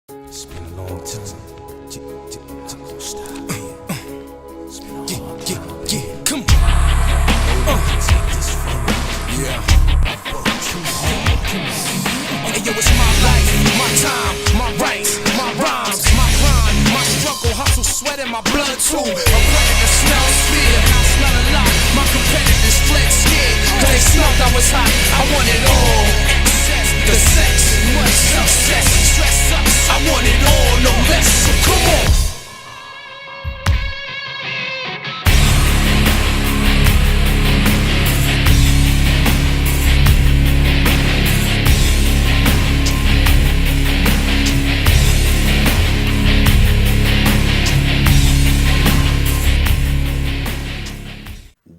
It's been a long time. Stop. It's been a long time. Yeah, come on. Take this from me. Yeah. Hey, yo, it's my life, my time, my rights, my rhymes, my grind, my struggle, hustle, sweat in my blood too. I'm letting the smell fear. I smell a lot. My competitors fled scared. Cause they smelled I was hot. I want it all. Excess, the sex, much success, stress up. I want it all, no less. So come on.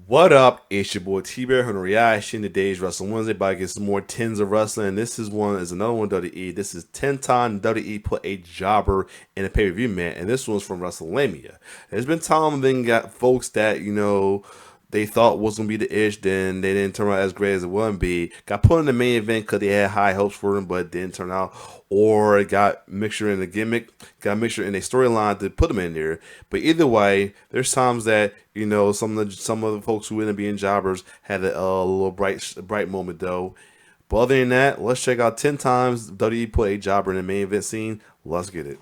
What up? It's your boy T-Bear on a reaction to Today's Wrestling Wednesday. By get some more tens of wrestling. This is another one WWE. This is 10-time WWE put a jobber in a pay-per-view, man. And this one's from WrestleMania. There's been time then got folks that, you know, they thought was going to be the ish, then they didn't turn out as great as it would be. Got put in the main event because they had high hopes for them, but it didn't turn out. Or got mixture in the gimmick, got mixture in a storyline to put them in there. But either way, there's times that, you know, some of the folks who ended up being jobbers had a little bright moment though. But other than that, let's check out 10 times WWE put a jobber in the main event scene. Let's get it.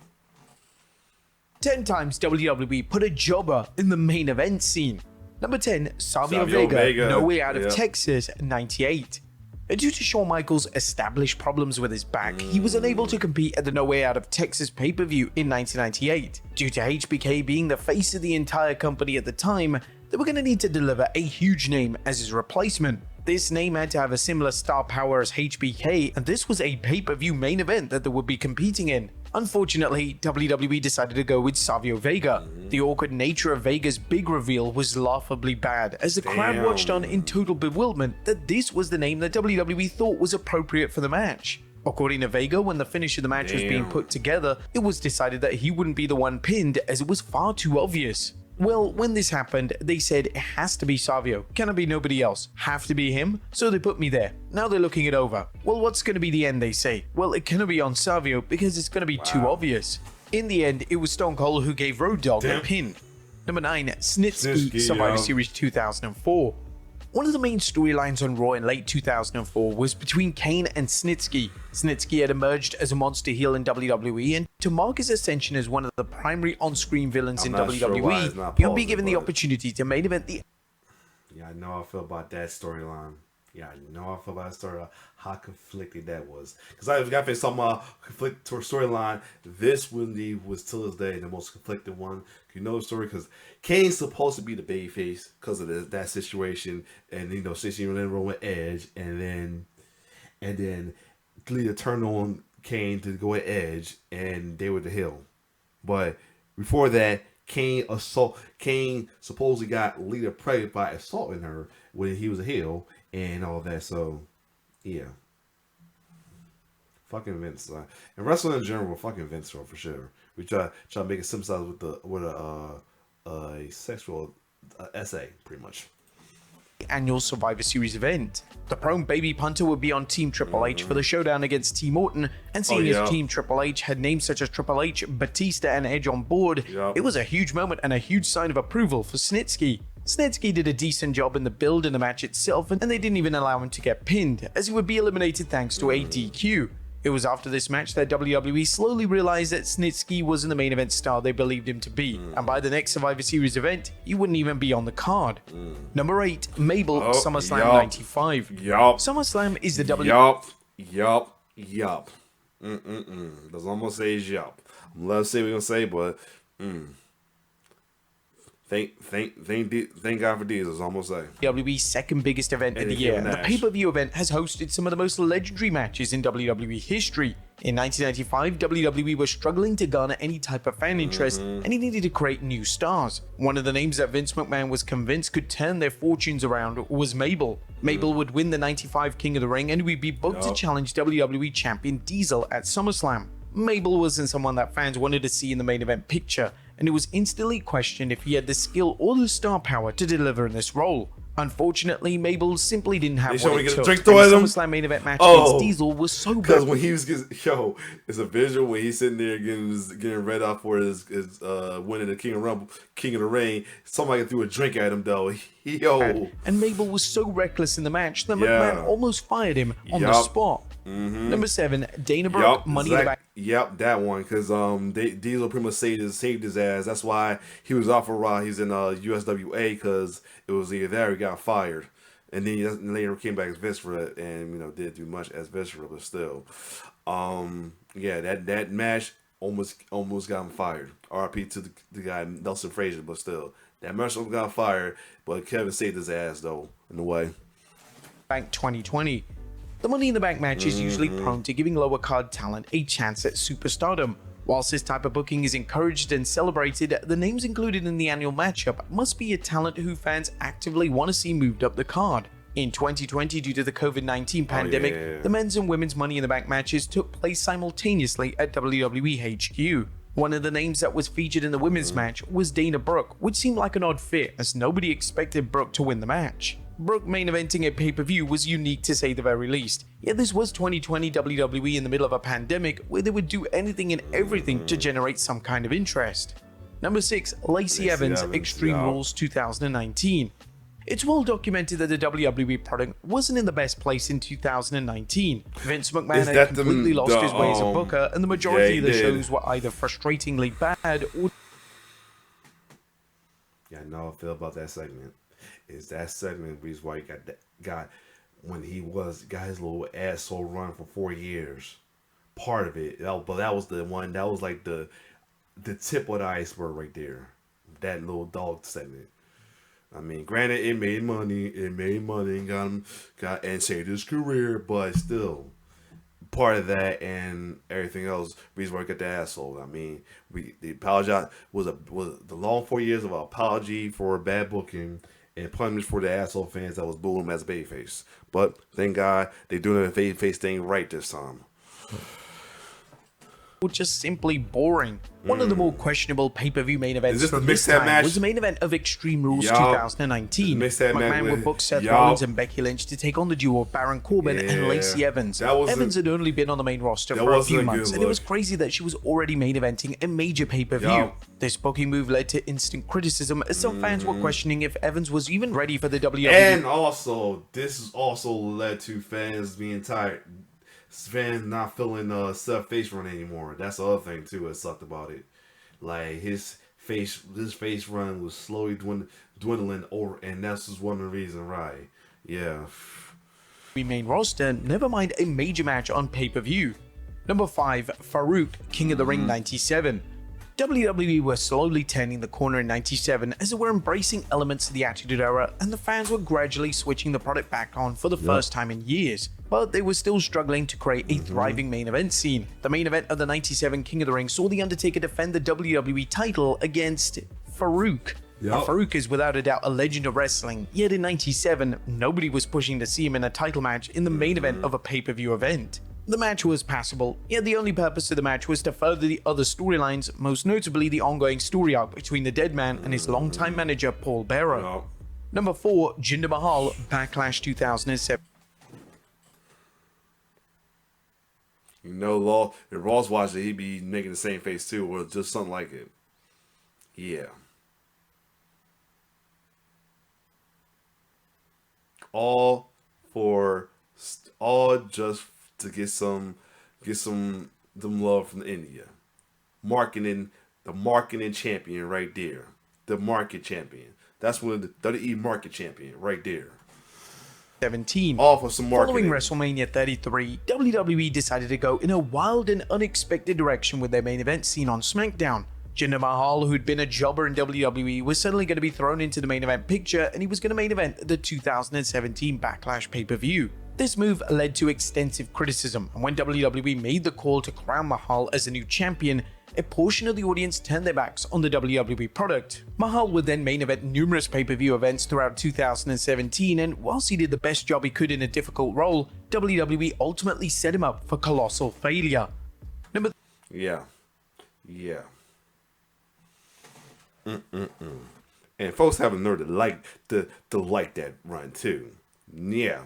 10 times WWE put a jobber in the main event scene. Number 10, Savio Vega, No Way Out of Texas, 98. Due to Shawn Michaels' established problems with his back, he was unable to compete at the No Way Out of Texas pay-per-view in 1998. Due to HBK being the face of the entire company at the time, they were going to need to deliver a huge name as his replacement. This name had to have a similar star power as HBK, and this was a pay-per-view main event that they would be competing in. Unfortunately, WWE decided to go with Savio Vega. The awkward nature of Vega's big reveal was laughably bad, as the crowd watched on in total bewilderment that this was the name that WWE thought was appropriate for the match. According to Vega, when the finish of the match was being put together, it was decided that he wouldn't be the one pinned as it was far too obvious. Well, when this happened, they said it has to be Savio, cannot be nobody else, have to be him, so they put me there. Now they're looking it over. Well, what's going to be the end, they say? Well, it cannot be on Savio because it's going to be too obvious. In the end, it was Stone Cold who gave Road Dogg a pin. Number 9, Snitsky, Survivor Series 2004. One of the main storylines on Raw in late 2004 was between Kane and Snitsky. Snitsky had emerged as a monster heel in WWE, and to mark his ascension as one of the primary on-screen villains in WWE, he'll be given the opportunity to main event the... Yeah, I know how I feel about that storyline. Yeah, I know how I feel about that storyline. How conflicted that was. Because I got to say something about conflict storyline. This one was till this day the most conflicted one. You know the story because Kane's supposed to be the babyface because of that situation, and you know, 16 in a row with Edge, and then Lita turned on Kane to go at Edge, and they were the heel. But before that, Kane supposedly got Lita pregnant by assaulting her when he was a heel and all that. So yeah, fucking Vince, and wrestling in general, fucking Vince for sure. We try to make it sympathize with a sexual essay, pretty much. Annual Survivor Series event. The prone baby punter would be on Team Triple H for the showdown against Team Orton, and seeing as Team Triple H had names such as Triple H, Batista, and Edge on board, it was a huge moment and a huge sign of approval for Snitsky. Snitsky did a decent job in the build and the match itself, and they didn't even allow him to get pinned, as he would be eliminated thanks to a DQ. It was after this match that WWE slowly realized that Snitsky wasn't the main event star they believed him to be, and by the next Survivor Series event, he wouldn't even be on the card. Number 8, Mabel, SummerSlam 95. SummerSlam is the Yup. That's almost say yup. I'm gonna say what we're gonna say, but Thank God for Diesel, almost say. WWE's second biggest event of the year, and the pay-per-view event has hosted some of the most legendary matches in WWE history. In 1995, WWE was struggling to garner any type of fan interest, and he needed to create new stars. One of the names that Vince McMahon was convinced could turn their fortunes around was Mabel. Mabel would win the 95 King of the Ring and would be booked to challenge WWE Champion Diesel at SummerSlam. Mabel wasn't someone that fans wanted to see in the main event picture, and it was instantly questioned if he had the skill or the star power to deliver in this role. Unfortunately, Mabel simply didn't have They what showed it him took. drink And towards the him. SummerSlam main event match Oh. against Diesel was so Because bad. when he was it's a visual when he's sitting there getting read off for his winning the King of the Ring. Somebody threw a drink at him though. Yo. And Mabel was so reckless in the match that Yeah. McMahon almost fired him on the spot. Number 7, Dana Brooke, Money in the Bank. Yep, that one. Because Diesel pretty much saved his ass. That's why he was off for Raw. He's in USWA because it was either that or he got fired. And then he later came back as Viscera and didn't do much as Viscera, but still, yeah, that match almost got him fired. RIP to the guy Nelson Frazier, but still, that match almost got fired. But Kevin saved his ass though in a way. Bank 2020. The Money in the Bank match is usually prone to giving lower card talent a chance at superstardom. Whilst this type of booking is encouraged and celebrated, the names included in the annual matchup must be a talent who fans actively want to see moved up the card. In 2020, due to the COVID-19 pandemic, the men's and women's Money in the Bank matches took place simultaneously at WWE HQ. One of the names that was featured in the women's match was Dana Brooke, which seemed like an odd fit as nobody expected Brooke to win the match. Brooke main eventing a pay-per-view was unique to say the very least, yet this was 2020 WWE in the middle of a pandemic where they would do anything and everything to generate some kind of interest. Number 6, Lacey Evans, Extreme Rules 2019. It's well documented that the WWE product wasn't in the best place in 2019. Vince McMahon had completely lost his way as a booker, and the majority of the shows were either frustratingly bad or... Yeah, I know how I feel about that segment. Is that segment reason why he got when he got his little asshole run for 4 years. Part of it, but that was the one that was like the tip of the iceberg right there. That little dog segment. I mean, granted, it made money, and and saved his career, but still, part of that and everything else, reason why he got the asshole. I mean, the apology was the long 4 years of an apology for bad booking and punishment for the asshole fans that was booing him as a babyface. But thank God they doing the babyface thing right this time. Just simply boring. One of the more questionable pay-per-view main events from this time match? was the main event of Extreme Rules 2019. McMahon would book Seth Rollins and Becky Lynch to take on the duo of Baron Corbin and Lacey Evans. Evans had only been on the main roster for a few months, and it was crazy that she was already main eventing a major pay-per-view. This booking move led to instant criticism, as some fans were questioning if Evans was even ready for the WWE. And also, this also led to fans being tired. Fans not feeling Seth face run anymore. That's the other thing too that sucked about it. Like his face run was slowly dwindling over, and that's just one of the reasons, right? Yeah. Main roster, never mind a major match on pay-per-view. Number 5, Farouk, King of the Ring 97. WWE were slowly turning the corner in 97 as they were embracing elements of the Attitude Era, and the fans were gradually switching the product back on for the first time in years. But they were still struggling to create a thriving main event scene. The main event of the 97 King of the Ring saw The Undertaker defend the WWE title against Farouk. Now, Farouk is without a doubt a legend of wrestling, yet in 97, nobody was pushing to see him in a title match in the main event of a pay-per-view event. The match was passable, yet the only purpose of the match was to further the other storylines, most notably the ongoing story arc between the Dead Man and his longtime manager Paul Bearer. Number 4, Jinder Mahal, Backlash 2007. You know, if Ross watched it, he'd be making the same face too, or just something like it. Yeah. All just to get some love from India. The marketing champion right there. The market champion. That's one of the WWE market champion right there. 17. All for some marketing. Following WrestleMania 33, WWE decided to go in a wild and unexpected direction with their main event scene on SmackDown. Jinder Mahal, who'd been a jobber in WWE, was suddenly going to be thrown into the main event picture, and he was going to main event the 2017 Backlash pay-per-view. This move led to extensive criticism, and when WWE made the call to crown Mahal as the new champion, a portion of the audience turned their backs on the WWE product. Mahal would then main event numerous pay-per-view events throughout 2017, and whilst he did the best job he could in a difficult role, WWE ultimately set him up for colossal failure. And folks have a nerve to like that run too. Yeah.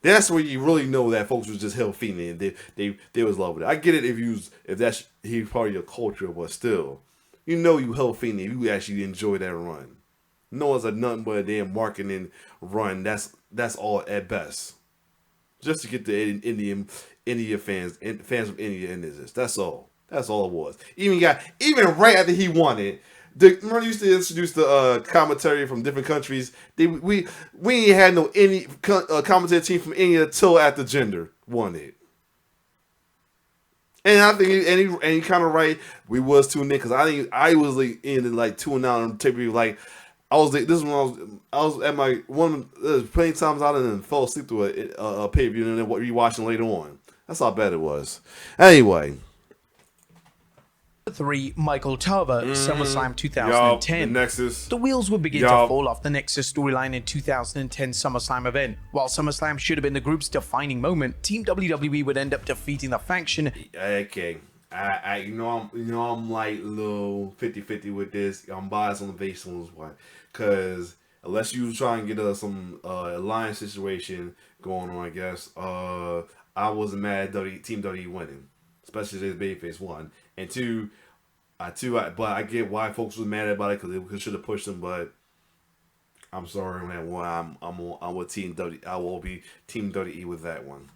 That's where you really know that folks was just hell fiending and they was loving it. I get it if that's he's part of your culture, but still, you know you hell fiending. You actually enjoy that run. No one's a nothing but a damn marketing run. That's all at best. Just to get the India fans from India in this. That's all. That's all it was. Even right after he won it. Remember used to introduce the commentary from different countries. We ain't had no any commentary team from India until after Gender won it. And I think and he kind of right. We was tuned in because I was like in like tuning out on tape. Like I was like, this is when I was at my one plenty times out and then fell asleep to a pay per view and then what rewatching later on. That's how bad it was. Anyway. 3. Michael Tarver, SummerSlam 2010. The Nexus. The wheels would begin to fall off the Nexus storyline in 2010 SummerSlam event. While SummerSlam should have been the group's defining moment, Team WWE would end up defeating the faction. Okay. I'm like a little 50-50 with this. I'm biased on the base on this one. Because unless you try and get some alliance situation going on, I guess, I wasn't mad at Team WWE winning. Especially if Babyface won. And two, but I get why folks was mad about it because they should have pushed him. But I'm sorry on that one. I'm with Team WWE. I will be Team WWE with that one.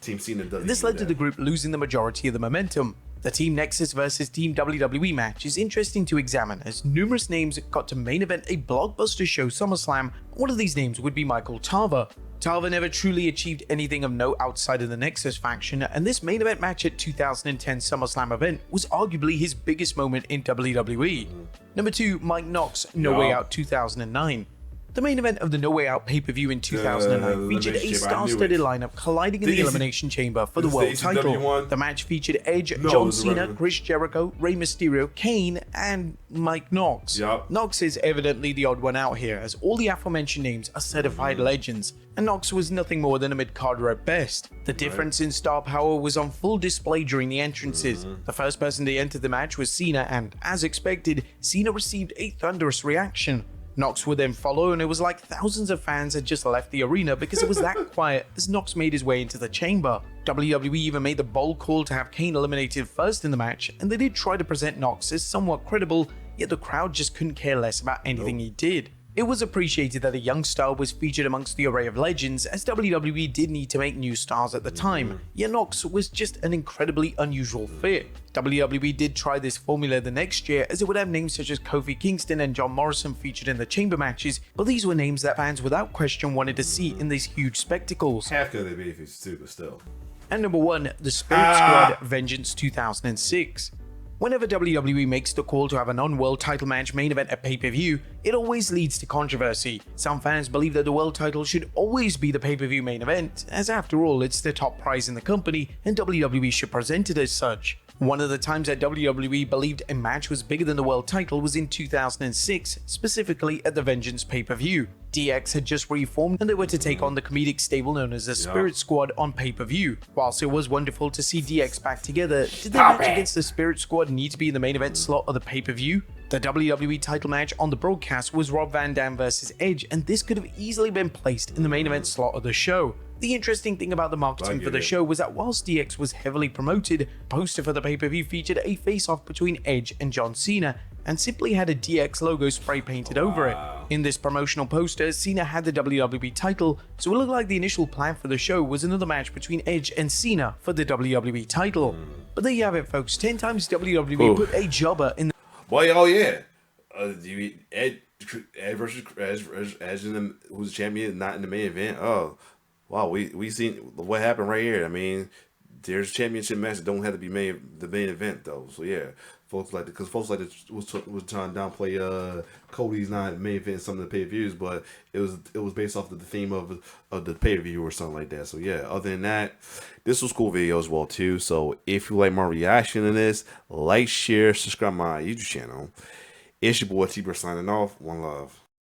Team Cena WWE. This led to the group losing the majority of the momentum. The Team Nexus versus Team WWE match is interesting to examine as numerous names got to main event a blockbuster show SummerSlam. One of these names would be Michael Tarver. Tarver never truly achieved anything of note outside of the Nexus faction, and this main event match at 2010 SummerSlam event was arguably his biggest moment in WWE. Number 2, Mike Knox, No Way Out 2009. The main event of the No Way Out pay-per-view in 2009 featured a star-studded lineup colliding in the Elimination Chamber for the world title. The match featured Edge, John Cena, Chris Jericho, Rey Mysterio, Kane, and Mike Knox. Knox is evidently the odd one out here, as all the aforementioned names are certified legends, and Knox was nothing more than a mid-carder at best. The difference in star power was on full display during the entrances. The first person to enter the match was Cena, and, as expected, Cena received a thunderous reaction. Knox would then follow, and it was like thousands of fans had just left the arena because it was that quiet as Knox made his way into the chamber. WWE even made the bold call to have Kane eliminated first in the match, and they did try to present Knox as somewhat credible, yet the crowd just couldn't care less about anything he did. It was appreciated that a young star was featured amongst the array of legends, as WWE did need to make new stars at the time, yet Knox was just an incredibly unusual fit. WWE did try this formula the next year, as it would have names such as Kofi Kingston and John Morrison featured in the chamber matches, but these were names that fans without question wanted to see in these huge spectacles. Half of the babies too, but still. And number 1, the Spirit Squad Vengeance 2006. Whenever WWE makes the call to have a non-world title match main event at pay-per-view, it always leads to controversy. Some fans believe that the world title should always be the pay-per-view main event, as after all it's the top prize in the company and WWE should present it as such. One of the times that WWE believed a match was bigger than the world title was in 2006, specifically at the Vengeance pay-per-view. DX had just reformed and they were to take on the comedic stable known as the Spirit Squad on pay-per-view. Whilst it was wonderful to see DX back together, did the match against the Spirit Squad need to be in the main event slot of the pay-per-view? The WWE title match on the broadcast was Rob Van Dam vs Edge, and this could have easily been placed in the main event slot of the show. The interesting thing about the marketing for the show was that whilst DX was heavily promoted, the poster for the pay-per-view featured a face-off between Edge and John Cena, and simply had a DX logo spray painted over it. In this promotional poster, Cena had the WWE title, so it looked like the initial plan for the show was another match between Edge and Cena for the WWE title. But there you have it, folks. 10 times WWE put a jobber in the... Boy, oh yeah. Ed versus Edge who's the champion, not in the main event. Oh, wow. We seen what happened right here. I mean, there's championship matches that don't have to be the main event though. So yeah, folks like was trying to downplay Cody's not main event in some of the pay-per-views, but it was based off of the theme of the pay-per-view or something like that. So yeah, other than that, this was cool video as well too. So if you like my reaction to this, like, share, subscribe my YouTube channel. It's your boy T-Bird signing off. One love.